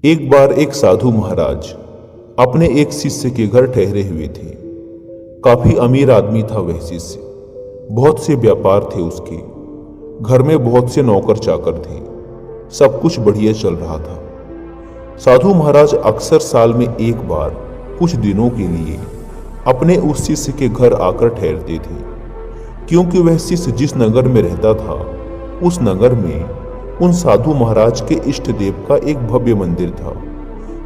एक बार एक साधु महाराज अपने एक शिष्य के घर ठहरे हुए थे। काफी अमीर आदमी था वह शिष्य। बहुत से व्यापार थे उसके। घर में बहुत से नौकर चाकर थे। सब कुछ बढ़िया चल रहा था। साधु महाराज अक्सर साल में एक बार कुछ दिनों के लिए अपने उस शिष्य के घर आकर ठहरते थे, क्योंकि वह शिष्य जिस नगर में रहता था उस नगर में उन साधु महाराज के इष्ट देव का एक भव्य मंदिर था,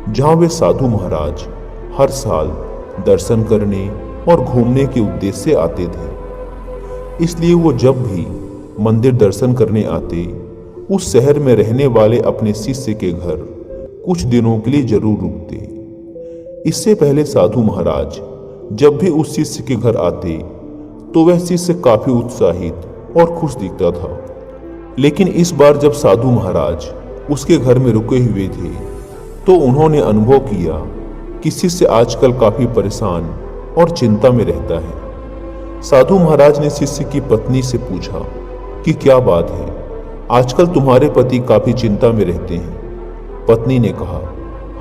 जहां वे साधु महाराज हर साल दर्शन करने और घूमने के उद्देश्य से आते थे। इसलिए वो जब भी मंदिर दर्शन करने आते, उस शहर में रहने वाले अपने शिष्य के घर कुछ दिनों के लिए जरूर रुकते। इससे पहले साधु महाराज जब भी उस शिष्य के घर आते तो वह शिष्य काफी उत्साहित और खुश दिखता था। लेकिन इस बार जब साधु महाराज उसके घर में रुके हुए थे तो उन्होंने अनुभव किया कि शिष्य आजकल काफी परेशान और चिंता में रहता है। साधु महाराज ने शिष्य की पत्नी से पूछा कि क्या बात है, आजकल तुम्हारे पति काफी चिंता में रहते हैं। पत्नी ने कहा,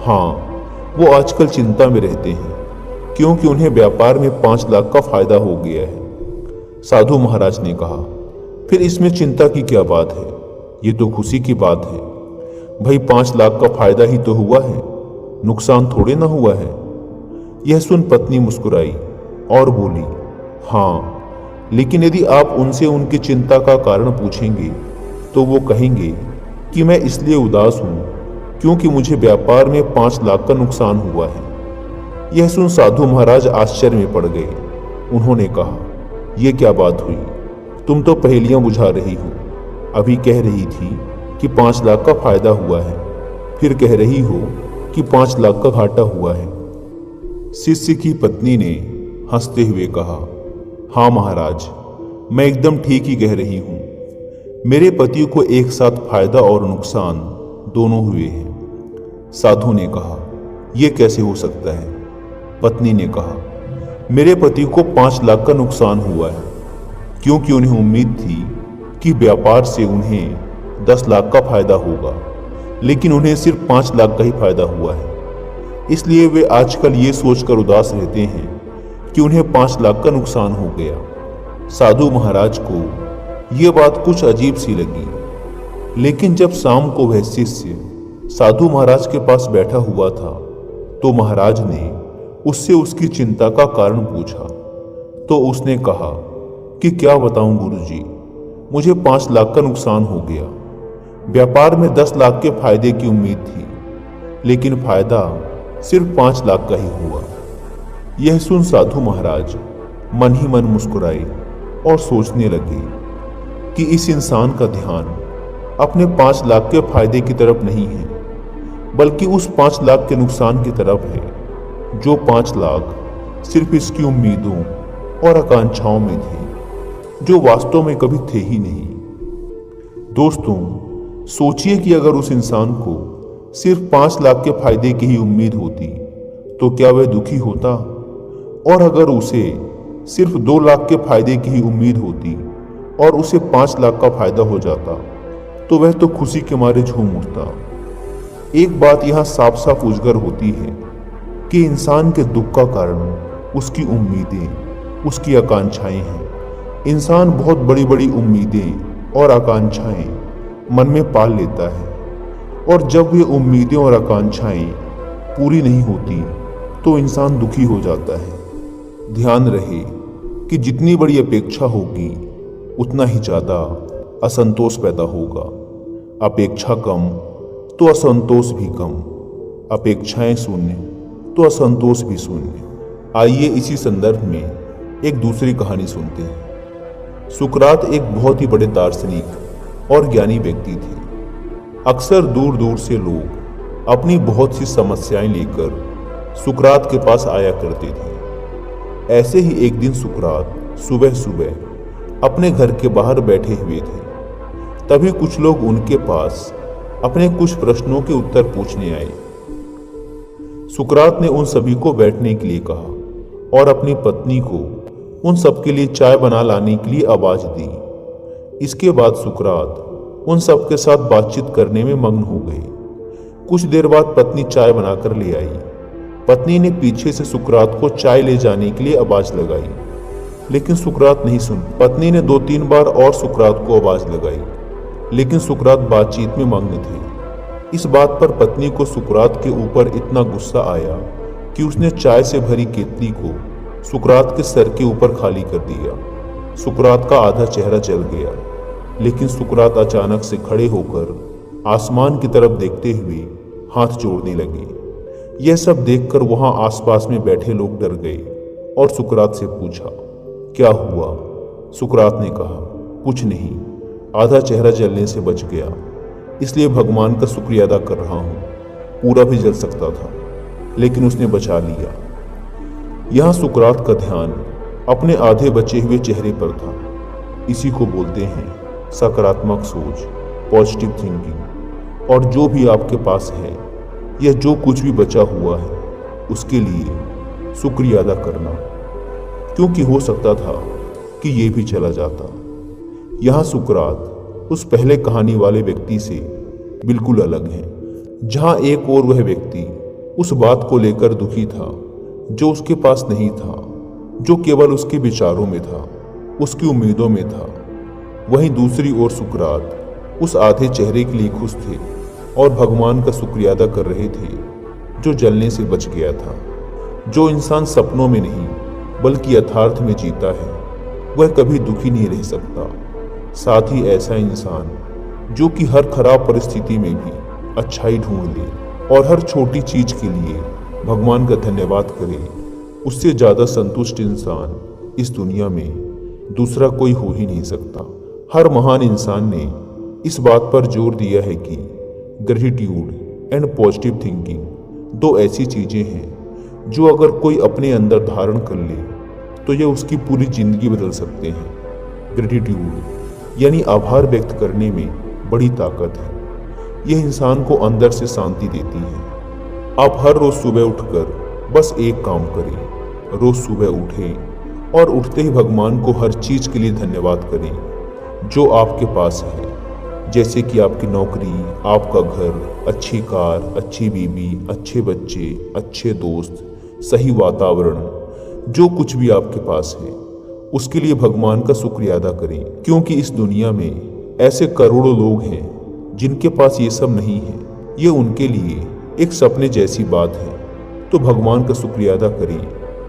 हाँ, वो आजकल चिंता में रहते हैं क्योंकि उन्हें व्यापार में 5 लाख का फायदा हो गया है। साधु महाराज ने कहा, फिर इसमें चिंता की क्या बात है, ये तो खुशी की बात है। भाई 5 लाख का फायदा ही तो हुआ है, नुकसान थोड़े ना हुआ है। यह सुन पत्नी मुस्कुराई और बोली, हाँ, लेकिन यदि आप उनसे उनकी चिंता का कारण पूछेंगे तो वो कहेंगे कि मैं इसलिए उदास हूँ क्योंकि मुझे व्यापार में 5 लाख का नुकसान हुआ है। यह सुन साधु महाराज आश्चर्य में पड़ गए। उन्होंने कहा, यह क्या बात हुई, तुम तो पहेलियां बुझा रही हो। अभी कह रही थी कि 5 लाख का फायदा हुआ है, फिर कह रही हो कि 5 लाख का घाटा हुआ है। शिष्य की पत्नी ने हंसते हुए कहा, हाँ महाराज, मैं एकदम ठीक ही कह रही हूँ। मेरे पति को एक साथ फायदा और नुकसान दोनों हुए हैं। साधु ने कहा, यह कैसे हो सकता है? पत्नी ने कहा, मेरे पति को 5 लाख का नुकसान हुआ है क्योंकि उन्हें उम्मीद थी कि व्यापार से उन्हें 10 लाख का फायदा होगा, लेकिन उन्हें सिर्फ 5 लाख का ही फायदा हुआ है। इसलिए वे आजकल ये सोचकर उदास रहते हैं कि उन्हें 5 लाख का नुकसान हो गया। साधु महाराज को यह बात कुछ अजीब सी लगी, लेकिन जब शाम को वह शिष्य साधु महाराज के पास बैठा हुआ था तो महाराज ने उससे उसकी चिंता का कारण पूछा। तो उसने कहा कि क्या बताऊं गुरुजी, मुझे 5 लाख का नुकसान हो गया। व्यापार में 10 लाख के फायदे की उम्मीद थी, लेकिन फायदा सिर्फ 5 लाख का ही हुआ। यह सुन साधु महाराज मन ही मन मुस्कुराए और सोचने लगे कि इस इंसान का ध्यान अपने 5 लाख के फायदे की तरफ नहीं है, बल्कि उस 5 लाख के नुकसान की तरफ है, जो 5 लाख सिर्फ इसकी उम्मीदों और आकांक्षाओं में थे, जो वास्तव में कभी थे ही नहीं। दोस्तों, सोचिए कि अगर उस इंसान को सिर्फ 5 लाख के फायदे की ही उम्मीद होती तो क्या वह दुखी होता, और अगर उसे सिर्फ 2 लाख के फायदे की ही उम्मीद होती और उसे 5 लाख का फायदा हो जाता तो वह तो खुशी के मारे झूम उठता। एक बात यहां साफ साफ उजागर होती है कि इंसान के दुख का कारण उसकी उम्मीदें, उसकी आकांक्षाएं हैं। इंसान बहुत बड़ी बड़ी उम्मीदें और आकांक्षाएं मन में पाल लेता है, और जब वे उम्मीदें और आकांक्षाएं पूरी नहीं होती तो इंसान दुखी हो जाता है। ध्यान रहे कि जितनी बड़ी अपेक्षा होगी उतना ही ज्यादा असंतोष पैदा होगा। अपेक्षा कम तो असंतोष भी कम, अपेक्षाएं शून्य तो असंतोष भी शून्य। आइए इसी संदर्भ में एक दूसरी कहानी सुनते हैं। सुकरात एक बहुत ही बड़े दार्शनिक और ज्ञानी व्यक्ति थे। अक्सर दूर दूर से लोग अपनी बहुत सी समस्याएं लेकर सुकरात के पास आया करते थे। ऐसे ही एक दिन सुकरात सुबह सुबह अपने घर के बाहर बैठे हुए थे। तभी कुछ लोग उनके पास अपने कुछ प्रश्नों के उत्तर पूछने आए। सुकरात ने उन सभी को बैठने के लिए कहा और अपनी पत्नी को उन सबके लिए चाय बना लाने के लिए आवाज दी। इसके बाद सुकरात उन सब के साथ बातचीत करने में मग्न हो गए। कुछ देर बाद पत्नी चाय बनाकर ले आई। पत्नी ने पीछे से सुकरात को चाय ले जाने के लिए आवाज लगाई, लेकिन सुकरात नहीं सुन। पत्नी ने 2-3 बार और सुकरात को आवाज लगाई, लेकिन सुकरात बातचीत में मग्न थे। इस बात पर पत्नी को सुकरात के ऊपर इतना गुस्सा आया कि उसने चाय से भरी केतली को सुकरात के सर के ऊपर खाली कर दिया। सुकरात का आधा चेहरा जल गया, लेकिन सुकरात अचानक से खड़े होकर आसमान की तरफ देखते हुए हाथ जोड़ने लगे। यह सब देखकर वहां आसपास में बैठे लोग डर गए और सुकरात से पूछा, क्या हुआ? सुकरात ने कहा, कुछ नहीं, आधा चेहरा जलने से बच गया, इसलिए भगवान का शुक्रिया अदा कर रहा हूं। पूरा भी जल सकता था, लेकिन उसने बचा लिया। यहां सुकरात का ध्यान अपने आधे बचे हुए चेहरे पर था। इसी को बोलते हैं सकारात्मक सोच, पॉजिटिव थिंकिंग। और जो भी आपके पास है या जो कुछ भी बचा हुआ है, उसके लिए शुक्रिया अदा करना, क्योंकि हो सकता था कि ये भी चला जाता। यहाँ सुकरात उस पहले कहानी वाले व्यक्ति से बिल्कुल अलग है, जहाँ एक और वह व्यक्ति उस बात को लेकर दुखी था जो उसके पास नहीं था, जो केवल उसके विचारों में था, उसकी उम्मीदों में था। वहीं दूसरी ओर सुकरात उस आधे चेहरे के लिए खुश थे और भगवान का शुक्रिया अदा कर रहे थे जो जलने से बच गया था। जो इंसान सपनों में नहीं बल्कि यथार्थ में जीता है, वह कभी दुखी नहीं रह सकता। साथ ही ऐसा इंसान जो कि हर खराब परिस्थिति में भी अच्छाई ढूंढ ले और हर छोटी चीज के लिए भगवान का धन्यवाद करे, उससे ज्यादा संतुष्ट इंसान इस दुनिया में दूसरा कोई हो ही नहीं सकता। हर महान इंसान ने इस बात पर जोर दिया है कि ग्रेटिट्यूड एंड पॉजिटिव थिंकिंग दो ऐसी चीजें हैं जो अगर कोई अपने अंदर धारण कर ले तो यह उसकी पूरी जिंदगी बदल सकते हैं। ग्रेटिट्यूड यानी आभार व्यक्त करने में बड़ी ताकत है। यह इंसान को अंदर से शांति देती है। आप हर रोज सुबह उठकर बस एक काम करें, रोज सुबह उठें और उठते ही भगवान को हर चीज के लिए धन्यवाद करें जो आपके पास है, जैसे कि आपकी नौकरी, आपका घर, अच्छी कार, अच्छी बीवी, अच्छे बच्चे, अच्छे दोस्त, सही वातावरण, जो कुछ भी आपके पास है उसके लिए भगवान का शुक्रिया अदा करें, क्योंकि इस दुनिया में ऐसे करोड़ों लोग हैं जिनके पास ये सब नहीं है। ये उनके लिए एक सपने जैसी बात है। तो भगवान का शुक्रिया अदा करें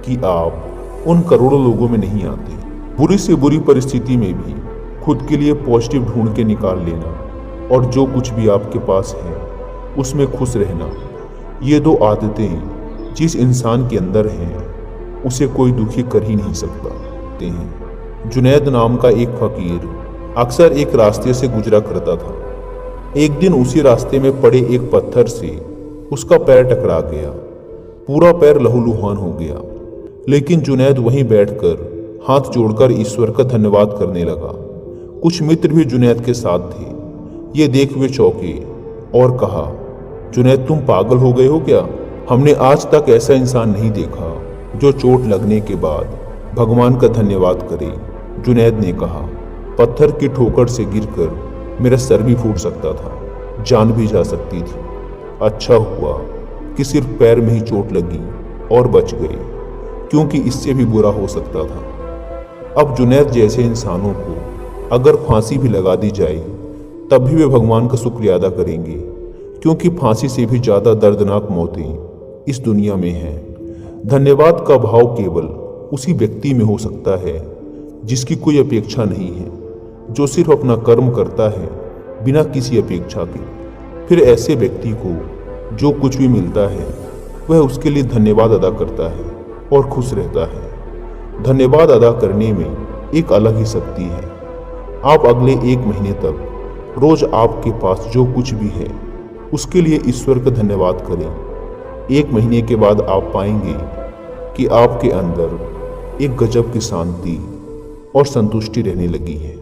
कि आप उन करोड़ों लोगों में नहीं आते। बुरी से बुरी परिस्थिति में भी खुद के लिए पॉजिटिव ढूंढ के निकाल लेना और जो कुछ भी आपके पास है उसमें खुश रहना, ये दो आदतें जिस इंसान के अंदर हैं उसे कोई दुखी कर ही नहीं सकता हैं। जुनैद नाम का एक फकीर अक्सर एक रास्ते से गुजरा करता था। एक दिन उसी रास्ते में पड़े एक पत्थर से उसका पैर टकरा गया। पूरा पैर लहूलुहान हो गया, लेकिन जुनैद वहीं बैठकर हाथ जोड़कर ईश्वर का धन्यवाद करने लगा। कुछ मित्र भी जुनैद के साथ थे। ये देख वे चौंके और कहा, जुनैद तुम पागल हो गए हो क्या? हमने आज तक ऐसा इंसान नहीं देखा जो चोट लगने के बाद भगवान का धन्यवाद करे। जुनैद ने कहा, पत्थर की ठोकर से गिरकर मेरा सर भी फूट सकता था, जान भी जा सकती थी। अच्छा हुआ कि सिर्फ पैर में ही चोट लगी और बच गए, क्योंकि इससे भी बुरा हो सकता था। अब जुनैद जैसे इंसानों को अगर फांसी भी लगा दी जाए तब भी वे भगवान का शुक्रिया अदा करेंगे, क्योंकि फांसी से भी ज्यादा दर्दनाक मौतें इस दुनिया में हैं। धन्यवाद का भाव केवल उसी व्यक्ति में हो सकता है जिसकी कोई अपेक्षा नहीं है, जो सिर्फ अपना कर्म करता है बिना किसी अपेक्षा के। फिर ऐसे व्यक्ति को जो कुछ भी मिलता है वह उसके लिए धन्यवाद अदा करता है और खुश रहता है। धन्यवाद अदा करने में एक अलग ही शक्ति है। आप अगले 1 महीने तक रोज आपके पास जो कुछ भी है उसके लिए ईश्वर का धन्यवाद करें। 1 महीने के बाद आप पाएंगे कि आपके अंदर एक गजब की शांति और संतुष्टि रहने लगी है।